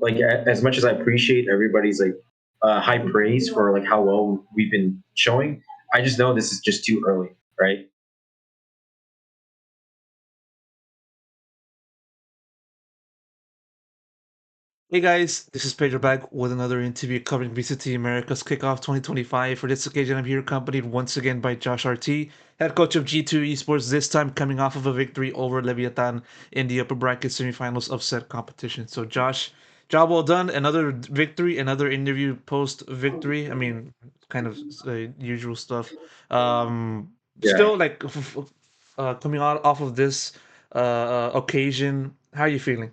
like as much as I appreciate everybody's like high praise for like how well we've been showing, I just know this is just too early, right? Hey guys, this is Pedro back with another interview covering VCT Americas KICKOFF 2025. For this occasion, I'm here accompanied once again by JoshRT, head coach of G2 esports, this time coming off of a victory over Leviatan in the upper bracket semifinals of said competition. So, Josh, job well done. Another victory, another interview post victory. I mean, kind of usual stuff. Yeah. Still, like, coming out off of this occasion, how are you feeling?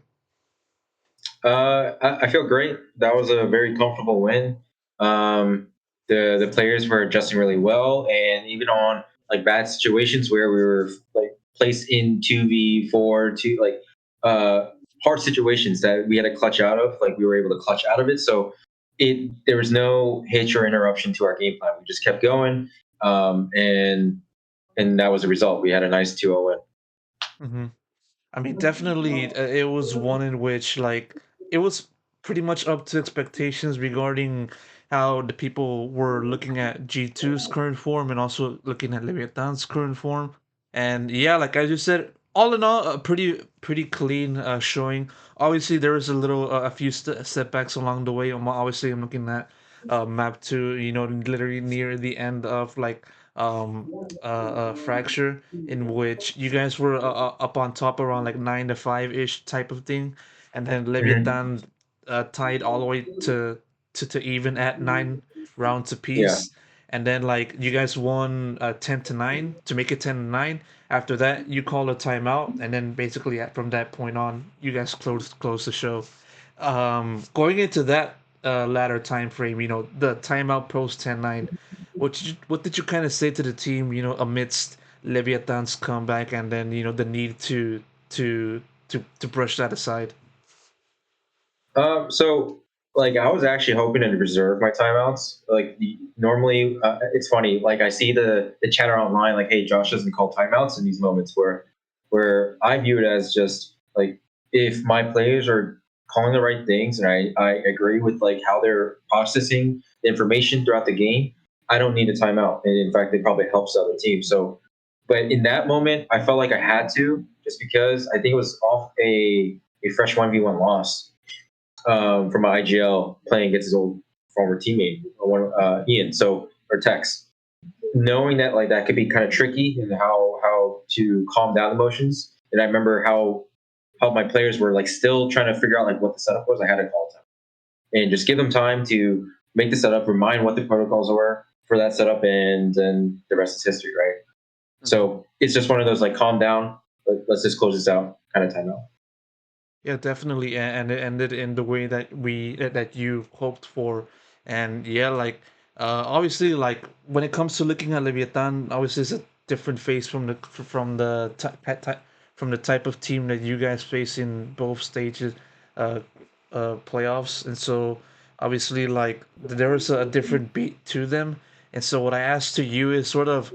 I feel great. That was a very comfortable win. The players were adjusting really well, and even on like bad situations where we were like placed in 2v4, two like uh, hard situations that we had to clutch out of, like we were able to clutch out of it. So there was no hitch or interruption to our game plan. We just kept going, and that was the result. We had a nice 2-0 win. Mm-hmm. I mean, definitely, it was one in which, like, it was pretty much up to expectations regarding how the people were looking at G2's current form and also looking at Leviathan's current form. And yeah, like I just said, all in all, a pretty clean showing. Obviously, there was a few setbacks along the way. Obviously, I'm looking at map two. You know, literally near the end of like um fracture in which you guys were up on top around like 9-5 ish type of thing, and then Mhm. Leviathan tied all the way to even at 9 rounds Yeah. apiece, and then like you guys won 10-9 to make it 10-9. After that, you call a timeout, and then basically from that point on, you guys closed the show. Going into that latter time frame, you know, the timeout post 10-9, what did you kind of say to the team, you know, amidst Leviathan's comeback and then, you know, the need to brush that aside? So like I was actually hoping to reserve my timeouts. Like normally, it's funny. Like I see the chatter online, like, "Hey, Josh doesn't call timeouts in these moments," where I view it as just like if my players are calling the right things and I agree with like how they're processing the information throughout the game, I don't need a timeout. And in fact, it probably helps the other team. So, but in that moment, I felt like I had to just because I think it was off a fresh 1v1 loss from IGL playing against his old former teammate, Ian. So or Tex, knowing that like that could be kind of tricky and how to calm down emotions. And I remember how my players were like still trying to figure out like what the setup was. I had to call them and just give them time to make the setup, remind what the protocols were for that setup, and then the rest is history, right? Mhm. So it's just one of those like calm down, let's just close this out kind of timeout. Yeah, definitely, and it ended in the way that that you hoped for, and yeah, like obviously, like when it comes to looking at Leviathan, obviously it's a different face from from the type of team that you guys face in both stages, uh, playoffs, and so obviously, like there is a different beat to them, and so what I asked to you is sort of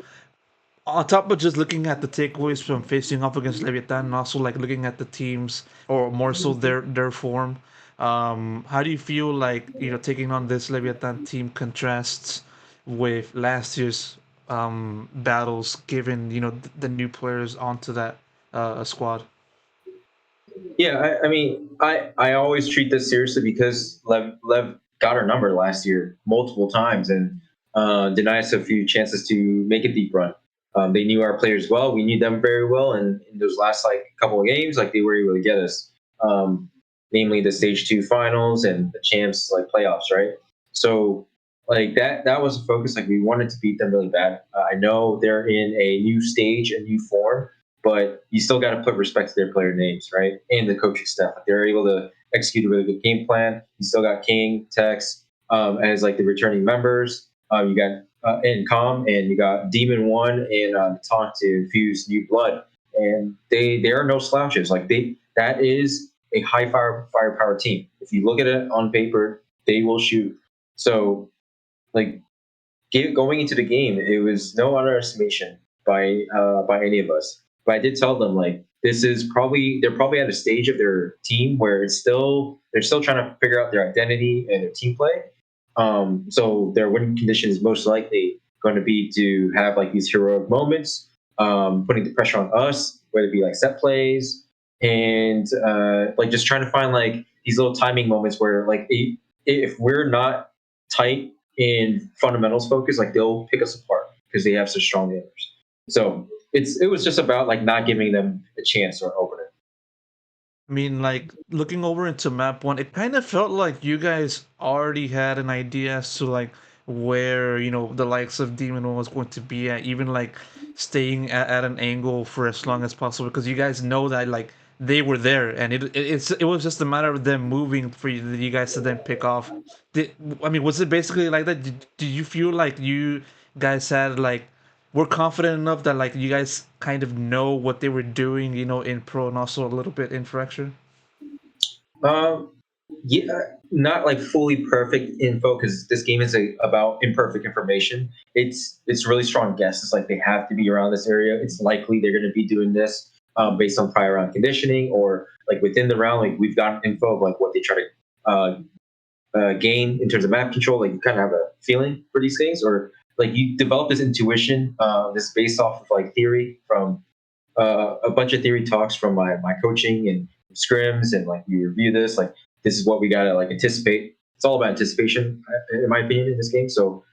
on top of just looking at the takeaways from facing off against Leviathan, and also like looking at the teams, or more so their form, how do you feel like, you know, taking on this Leviathan team contrasts with last year's battles, given, you know, the new players onto that squad? Yeah, I mean, I always treat this seriously because Lev got our number last year multiple times and denied us a few chances to make a deep run. They knew our players well. We knew them very well, and in those last like couple of games, like they were able to get us, namely the stage two finals and the champs like playoffs, right? So like that was a focus. Like we wanted to beat them really bad. I know they're in a new stage, a new form, but you still got to put respect to their player names, right? And the coaching staff. Like they're able to execute a really good game plan. You still got King, Tex, as like the returning members. You got Incom, and you got Demon One and Natan to infuse new blood. And they are no slouches. Like that is a high firepower team. If you look at it on paper, they will shoot. So like going into the game, it was no underestimation by any of us. But I did tell them like this is probably they're probably at a stage of their team where they're still trying to figure out their identity and their team play. So their winning condition is most likely going to be to have like these heroic moments, putting the pressure on us, whether it be like set plays and like just trying to find like these little timing moments where like if we're not tight in fundamentals focus, like they'll pick us apart because they have such strong hitters. So it was just about like not giving them a chance or opening. I mean, like looking over into map one, it kind of felt like you guys already had an idea as to like where the likes of Demon One was going to be at, even like staying at an angle for as long as possible because you guys know that like they were there, and it was just a matter of them moving for you guys to then pick off. Did, I mean, was it basically like that? Did you feel like you guys had like we're confident enough that like you guys kind of know what they were doing, in pro and also a little bit in fracture? Um, yeah, not like fully perfect info because this game is about imperfect information. It's really strong guesses. Like they have to be around this area. It's likely they're going to be doing this based on prior round conditioning or like within the round. Like we've got info of like what they try to gain in terms of map control. Like you kind of have a feeling for these things, or like you develop this intuition. This based off of like theory from a bunch of theory talks from my coaching and scrims, and like you review this. Like this is what we gotta like anticipate. It's all about anticipation, in my opinion, in this game. So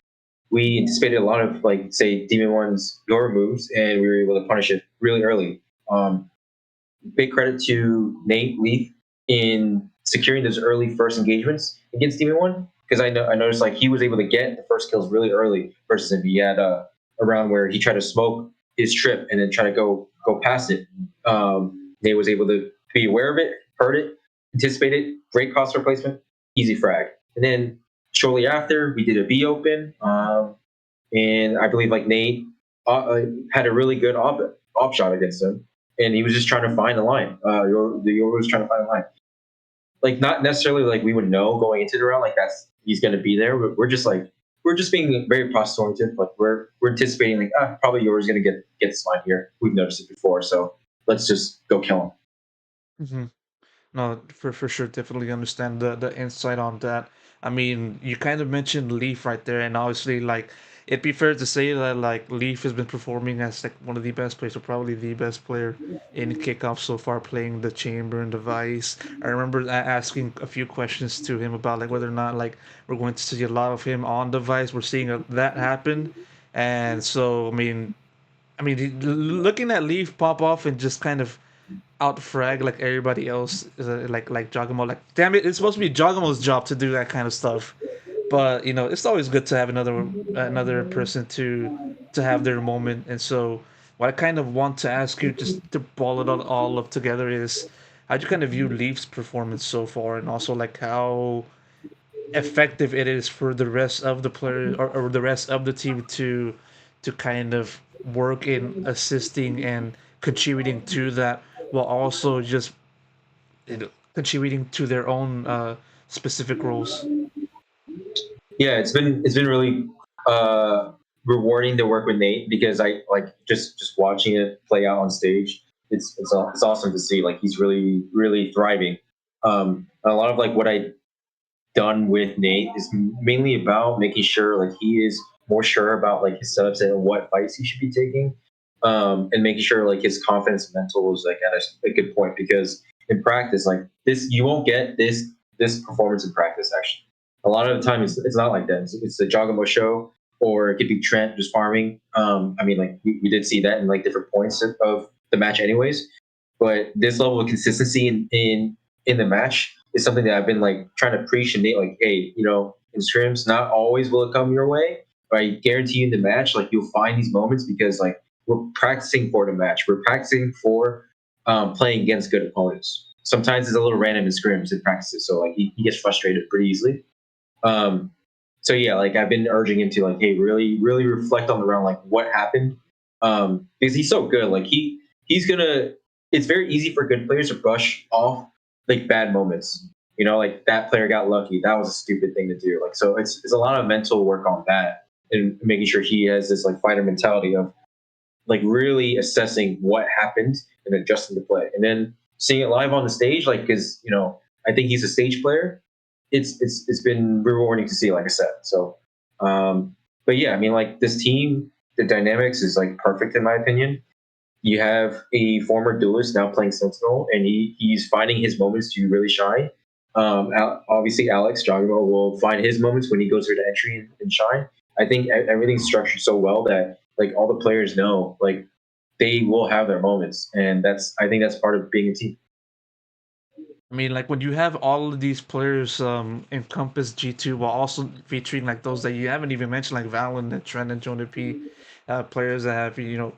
we anticipated a lot of like say Demon One's your moves, and we were able to punish it really early. Big credit to Nate Leaf in securing those early first engagements against Demon One because I noticed like he was able to get the first kills really early versus if he had a round where he tried to smoke his trip and then try to go past it. Nate was able to be aware of it, heard it, anticipate it, great cost replacement, easy frag. And then shortly after we did a B open, and I believe like Nate had a really good op shot against him, and he was just trying to find the line. The Yoru was trying to find the line. Like not necessarily like we would know going into the round like that's he's going to be there. But we're just being very process oriented. Like we're anticipating like probably Yoru's going to get this line here. We've noticed it before, so let's just go kill him. Hmm. No, for sure, definitely understand the insight on that. I mean, you kind of mentioned Leaf right there, and obviously, like, it'd be fair to say that like Leaf has been performing as like one of the best players, or probably the best player in kickoff so far, playing the chamber and device. I remember asking a few questions to him about like whether or not like we're going to see a lot of him on device. We're seeing that happen, and so looking at Leaf pop off and just kind of out frag like everybody else, like Jogamo. Like, damn it, it's supposed to be Jogamo's job to do that kind of stuff. But it's always good to have another person to have their moment. And so, what I kind of want to ask you, just to ball it all up together, is how do you kind of view Leaf's performance so far, and also like how effective it is for the rest of the players or the rest of the team to kind of work in assisting and contributing to that while also just contributing to their own specific roles. Yeah, it's been really uh, rewarding to work with Nate because I like just watching it play out on stage. It's awesome to see like he's really thriving. A lot of like what I done with Nate is mainly about making sure like he is more sure about like his setups and what fights he should be taking, and making sure like his confidence and mental is like at a good point because in practice like this you won't get this performance in practice actually. A lot of the time it's not like that. It's the Jogamo show or it could be Trent just farming. I mean like we did see that in like different points of the match anyways, but this level of consistency in the match is something that I've been like trying to preach and Nate, like, hey, in scrims, not always will it come your way, but I guarantee you in the match, like you'll find these moments because like we're practicing for the match. We're practicing for playing against good opponents. Sometimes it's a little random in scrims and practices, so like he gets frustrated pretty easily. Um, so yeah, like I've been urging him to like, hey, really reflect on the round, like what happened, because he's so good. Like he's gonna. It's very easy for good players to brush off like bad moments. Like that player got lucky. That was a stupid thing to do. Like so, it's a lot of mental work on that and making sure he has this like fighter mentality of like really assessing what happened and adjusting the play, and then seeing it live on the stage, like because I think he's a stage player. It's been rewarding to see, like I said. So, but yeah, I mean, like this team, the dynamics is like perfect in my opinion. You have a former duelist now playing Sentinel, and he's finding his moments to really shine. Obviously, Alex Jogamo will find his moments when he goes through the entry and shine. I think everything's structured so well that like all the players know like they will have their moments, and I think that's part of being a team. I mean, like when you have all of these players encompass G2 while also featuring like those that you haven't even mentioned, like Valen and Trent and Jonah P, players that have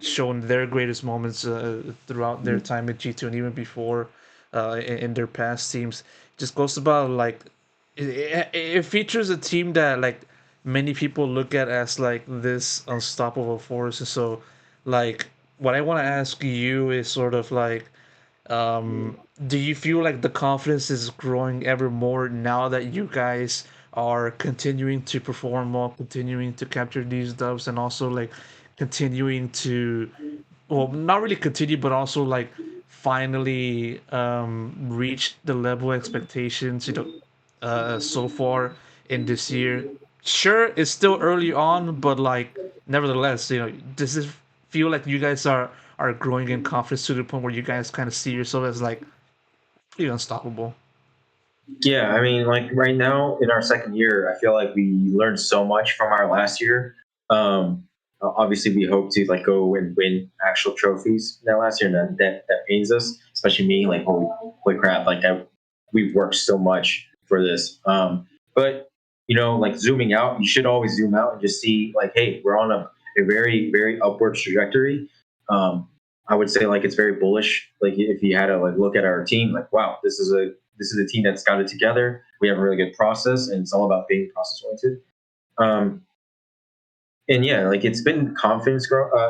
shown their greatest moments throughout their time at G2 and even before in their past teams. Just goes about like it features a team that like many people look at as like this unstoppable force. And so, like, what I want to ask you is sort of like, do you feel like the confidence is growing ever more now that you guys are continuing to perform well, continuing to capture these dubs, and also like continuing to, well, not really continue, but also like finally reach the level expectations, so far in this year? Sure, it's still early on, but like nevertheless, does this feel like you guys are growing in confidence to the point where you guys kind of see yourself as like pretty unstoppable? Yeah, I mean, like right now in our second year, I feel like we learned so much from our last year. Obviously, we hope to like go and win actual trophies that last year, and that pains us, especially me. Like, holy crap! Like, we've worked so much for this. But like zooming out, you should always zoom out and just see like, hey, we're on a very very upward trajectory. I would say like it's very bullish. Like if you had to like look at our team, like wow, this is a team that's got it together. We have a really good process, and it's all about being process oriented. Um, and yeah, like it's been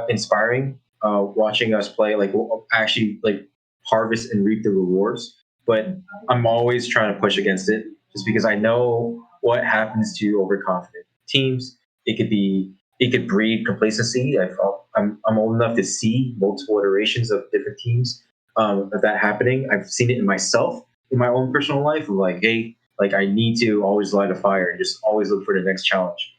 inspiring watching us play. Like we'll actually like harvest and reap the rewards. But I'm always trying to push against it, just because I know what happens to overconfident teams. It could breed complacency. I'm old enough to see multiple iterations of different teams of that happening. I've seen it in myself in my own personal life. Of like, hey, like I need to always light a fire and just always look for the next challenge.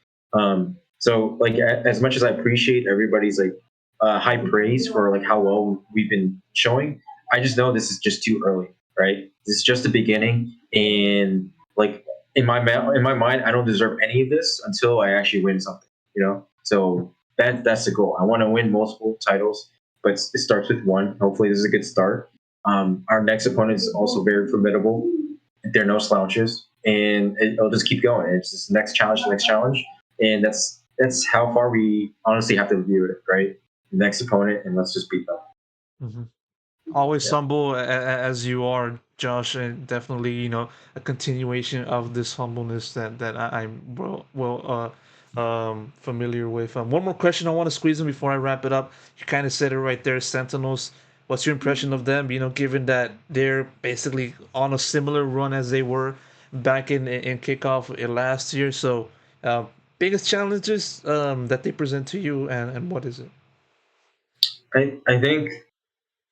So like as much as I appreciate everybody's like high praise for like how well we've been showing, I just know this is just too early, right? This is just the beginning, and like in my mind, I don't deserve any of this until I actually win something, So that's the goal. I want to win multiple titles, but it starts with one. Hopefully, this is a good start. Our next opponent is also very formidable. They're no slouches, and it'll just keep going. It's just next challenge, and that's how far we honestly have to view it, right? Next opponent, and let's just beat them. Hmm. Always Yeah. humble as you are, Josh, and definitely a continuation of this humbleness I'm familiar with. One more question I want to squeeze in before I wrap it up. You kind of said it right there, Sentinels. What's your impression of them? Given that they're basically on a similar run as they were back in kickoff last year. So, biggest challenges that they present to you, and what is it? I think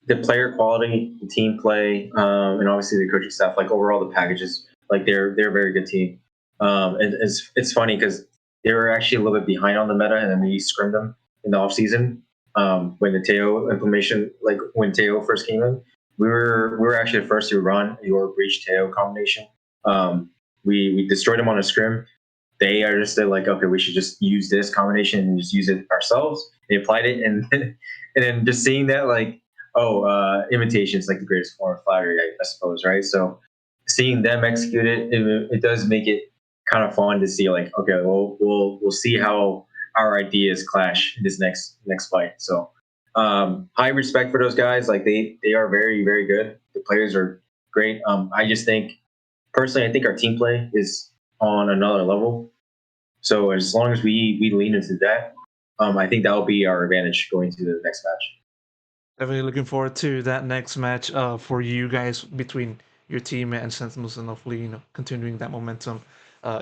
the player quality, the team play, and obviously the coaching staff, like overall the packages, like they're a very good team. And it's funny because they were actually a little bit behind on the meta, and then we scrimmed them in the off season when the Teo implementation, like when Teo first came in, we were actually the first to run your breach Teo combination. We destroyed them on a scrim. They are just like, okay, we should just use this combination and just use it ourselves. They applied it, and and then just seeing that, like, oh, imitation is like the greatest form of flattery, I suppose, right? So seeing them execute it does make it kind of fun to see, like, okay, well, we'll see how our ideas clash in this next fight. So high respect for those guys. Like they are very very good. The players are great. I just think personally, I think our team play is on another level. So as long as we lean into that, I think that will be our advantage going to the next match. Definitely looking forward to that next match for you guys between your team and Sentinels, and hopefully continuing that momentum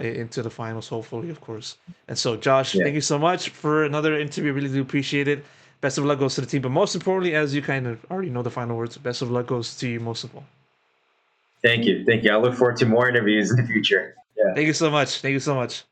into the finals. Hopefully, of course. And so, Josh, Yeah. thank you so much for another interview. Really do appreciate it. best of luck goes to the team. But most importantly, as you kind of already know the final words, best of luck goes to you most of all. Thank you. I look forward to more interviews in the future. Yeah. Thank you so much. Thank you so much.